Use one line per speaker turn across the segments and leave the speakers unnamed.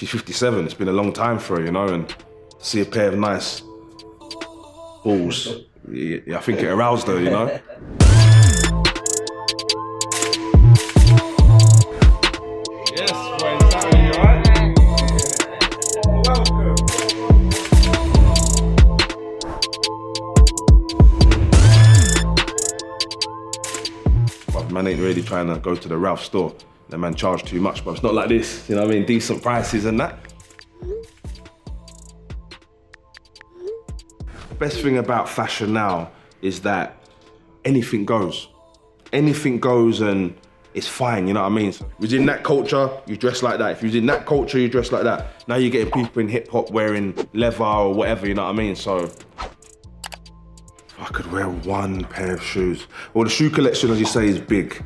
she's 57. It's been a long time for her, you know, and to see a pair of nice balls, yeah, I think it aroused her, you know. Yes, Wayne, Sammy, you alright? Welcome. But man ain't really trying to go to the Ralph store. The man charged too much, but it's not like this, you know what I mean? Decent prices and that. The best thing about fashion now is that anything goes. Anything goes and it's fine, you know what I mean? So if you're in that culture, you dress like that. If you're in that culture, you dress like that. Now you're getting people in hip hop wearing leather or whatever, you know what I mean? So if I could wear one pair of shoes. Well, the shoe collection, as you say, is big.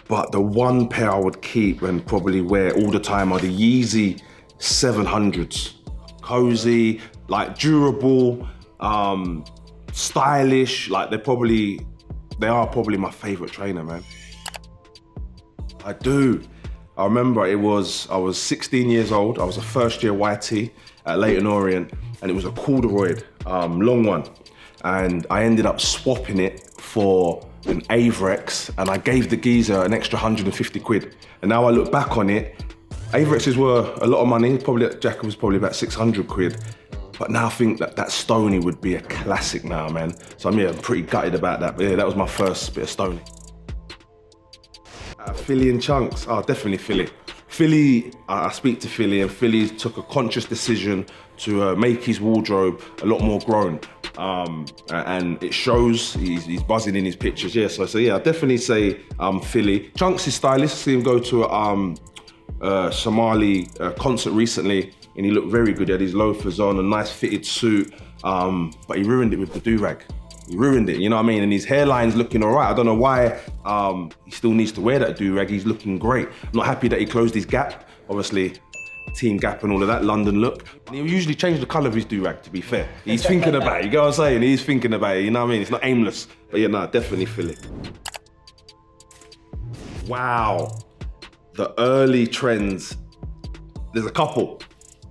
But the one pair I would keep and probably wear all the time are the Yeezy 700s. Cozy, like durable, stylish, like they are probably my favorite trainer, man. I do. I remember I was 16 years old. I was a first year YT at Leyton Orient, and it was a corduroy, long one. And I ended up swapping it for an Avrex, and I gave the geezer an extra 150 quid. And now I look back on it, Avrexes were a lot of money, probably that jacket was probably about 600 quid. But now I think that Stony would be a classic now, man. So I'm pretty gutted about that. But yeah, that was my first bit of Stony. Philly and Chunkz, oh, definitely Philly. Philly, I speak to Philly, and Philly took a conscious decision to make his wardrobe a lot more grown. And it shows, he's buzzing in his pictures, yeah. So yeah, I'd definitely say Philly. Chunkz is stylish, I see him go to a Somali concert recently, and he looked very good. He had his loafers on, a nice fitted suit, but he ruined it with the do-rag. He ruined it, you know what I mean? And his hairline's looking all right. I don't know why he still needs to wear that do-rag. He's looking great. I'm not happy that he closed his gap. Obviously, Team Gap and all of that, London look. And he'll usually change the colour of his do-rag, to be fair. He's thinking about it, you get what I'm saying? He's thinking about it, you know what I mean? It's not aimless. But yeah, no, definitely Philly. Wow. The early trends, there's a couple.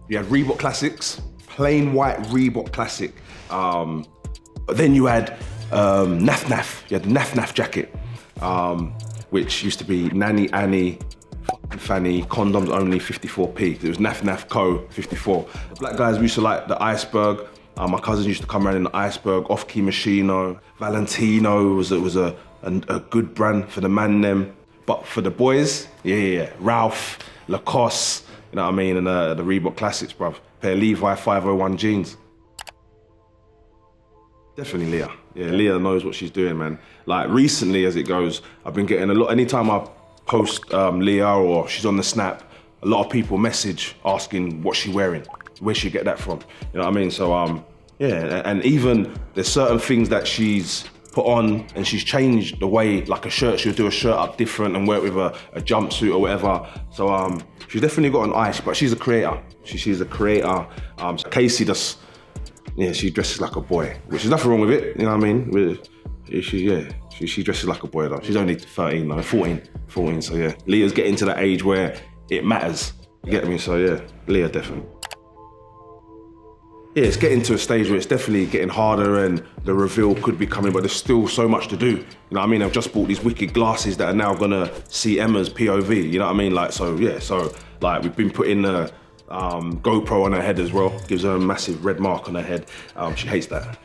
You had Reebok Classics, plain white Reebok Classic. But then you had Naf Naf. You had the Naf Naf jacket, which used to be Nanny Annie, Fanny, condoms only 54p. It was Naf Naf Co 54. The black guys used to like the Iceberg. My cousins used to come around in the Iceberg, Off-Key Machino, Valentino was a good brand for the man them. But for the boys, yeah. Ralph, Lacoste, you know what I mean? And the Reebok Classics, bruv. Pair of Levi 501 jeans. Definitely Leah. Yeah, Leah knows what she's doing, man. Like recently, as it goes, I've been getting a lot, anytime I post Leah or she's on the snap, a lot of people message asking what she's wearing, where she get that from. You know what I mean? So yeah, and even there's certain things that she's put on and she's changed the way, like a shirt, she'll do a shirt up different and wear it with a jumpsuit or whatever. So she's definitely got an eye, but she's a creator. She's a creator. Casey does, yeah, she dresses like a boy, which is nothing wrong with it, you know what I mean? She dresses like a boy though. She's only 13, no, 14, so yeah. Leah's getting to that age where it matters, you get me? So yeah, Leah definitely. Yeah, it's getting to a stage where it's definitely getting harder and the reveal could be coming, but there's still so much to do. You know what I mean? I've just bought these wicked glasses that are now gonna see Emma's POV, you know what I mean? Like, so yeah, so like we've been putting the GoPro on her head as well, gives her a massive red mark on her head. She hates that.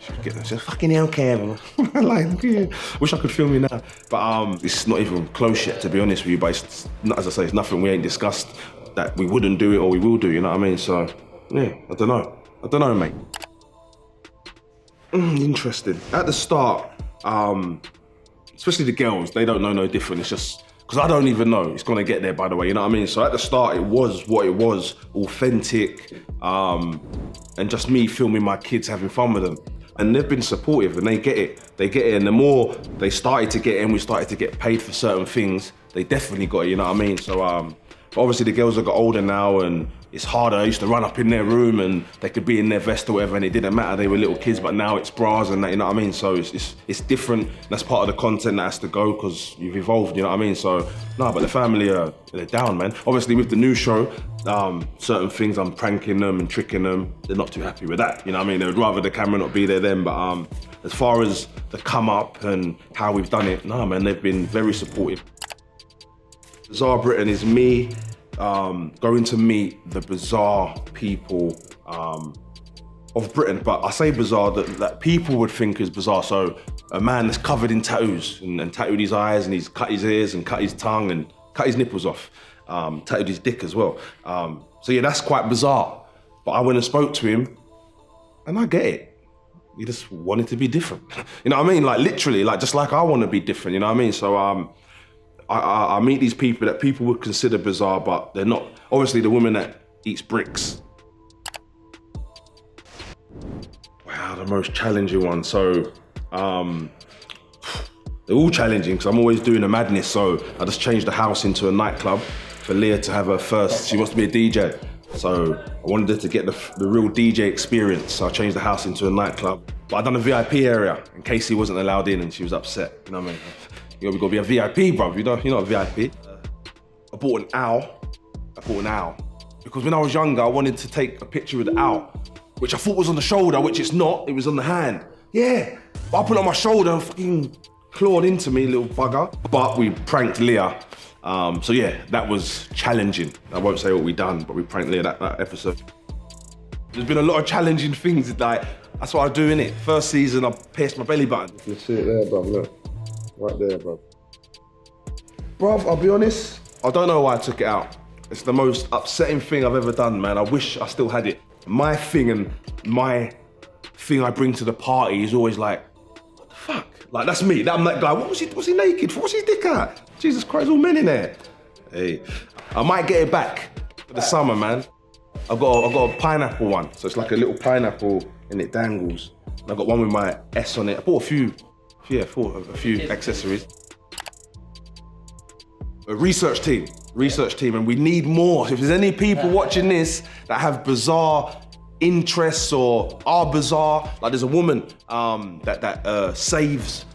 She's fucking hell, Kevin. Like, yeah. Wish I could film you now. But it's not even close yet, to be honest with you, but it's not, as I say, it's nothing we ain't discussed that we wouldn't do it or we will do, you know what I mean? So, yeah, I don't know, mate. Interesting. At the start, especially the girls, they don't know no different. It's just, because I don't even know it's gonna get there, by the way, you know what I mean? So at the start, it was what it was, authentic, and just me filming my kids having fun with them. And they've been supportive and they get it. And the more they started to get in, we started to get paid for certain things, they definitely got it, you know what I mean? So But obviously the girls have got older now and it's harder. I used to run up in their room and they could be in their vest or whatever and it didn't matter, they were little kids, but now it's bras and that, you know what I mean? So it's different. That's part of the content that has to go because you've evolved, you know what I mean? So, no, but the family, they're down, man. Obviously with the new show, certain things I'm pranking them and tricking them, they're not too happy with that, you know what I mean? They would rather the camera not be there then, but as far as the come up and how we've done it, no, man, they've been very supportive. Bizarre Britain is me going to meet the bizarre people of Britain, but I say bizarre that people would think is bizarre. So a man that's covered in tattoos and tattooed his eyes and he's cut his ears and cut his tongue and cut his nipples off, tattooed his dick as well. So yeah, that's quite bizarre. But I went and spoke to him and I get it. He just wanted to be different. You know what I mean? Like literally, like just like I want to be different, you know what I mean? So I meet these people that people would consider bizarre, but they're not. Obviously the woman that eats bricks. Wow, the most challenging one. So, they're all challenging because I'm always doing a madness. So I just changed the house into a nightclub for Leah to have her first. She wants to be a DJ. So I wanted her to get the real DJ experience. So I changed the house into a nightclub. But I done a VIP area in case he wasn't allowed in and she was upset. You know what I mean? We gotta be a VIP, bruv. You're not a VIP. I bought an owl. Because when I was younger, I wanted to take a picture with the owl, which I thought was on the shoulder, which it's not. It was on the hand. Yeah. But I put it on my shoulder and fucking clawed into me, little bugger. But we pranked Leah. So yeah, that was challenging. I won't say what we done, but we pranked Leah that episode. There's been a lot of challenging things. Like that's what I do, innit? First season, I pierced my belly button.
You see it there, bruv, look. Right there, bruv.
Bruv, I'll be honest, I don't know why I took it out. It's the most upsetting thing I've ever done, man. I wish I still had it. My thing and my thing I bring to the party is always like, what the fuck? Like, that's me. I'm that guy. Was he naked for? What's his dick out? Jesus Christ, all men in there. Hey, I might get it back for the summer, man. I've got a pineapple one. So it's like a little pineapple and it dangles. And I've got one with my S on it. I bought a few accessories. A research team, and we need more. If there's any people watching this that have bizarre interests or are bizarre, like there's a woman that saves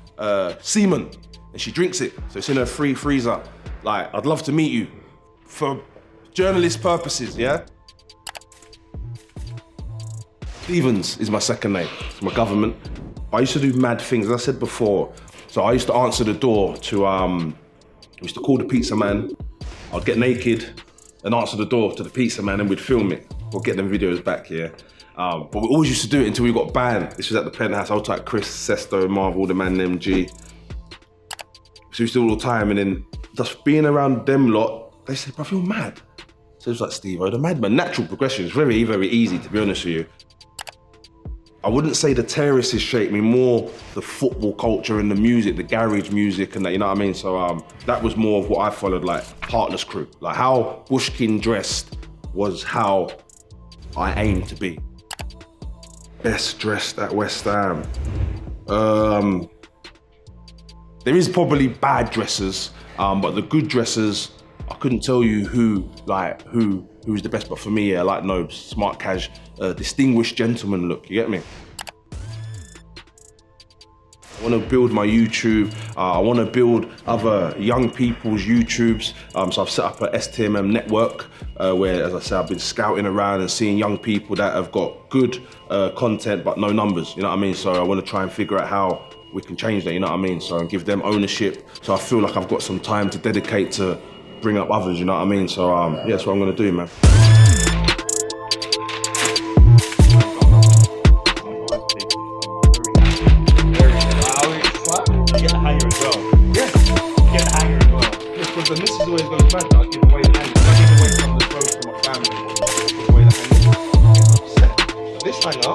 semen and she drinks it, so it's in her free freezer. Like, I'd love to meet you for journalist purposes, yeah? Stevens is my second name, it's my government. I used to do mad things, as I said before. So I used to answer the door to, I used to call the pizza man. I'd get naked and answer the door to the pizza man and we'd film it. We'll get them videos back here. But we always used to do it until we got banned. This was at the Penthouse. I was like Chris, Sesto, Marvel, the man, MG. So we used to do it all the time, and then just being around them lot, they say, bruv, you're mad. So it was like Stevo The Madman. Natural progression. It's very, very easy, to be honest with you. I wouldn't say the terraces shaped me, more the football culture and the music, the garage music and that, you know what I mean? So that was more of what I followed, like Heartless Crew. Like how Bushkin dressed was how I aimed to be. Best dressed at West Ham. There is probably bad dressers, but the good dressers, I couldn't tell you who's the best, but for me, yeah, I like Nobes, smart cash, distinguished gentleman look, you get me? I want to build my YouTube. I want to build other young people's YouTubes. So I've set up a STMM network where, as I said, I've been scouting around and seeing young people that have got good content but no numbers, you know what I mean? So I want to try and figure out how we can change that, you know what I mean? So and give them ownership. So I feel like I've got some time to dedicate to bring up others, you know what I mean? So yeah, that's what I'm going to do, man. The missus always goes mad that I give away the hangers. I give away some of the clothes to my family. I give away the hangers. I get upset. So this hanger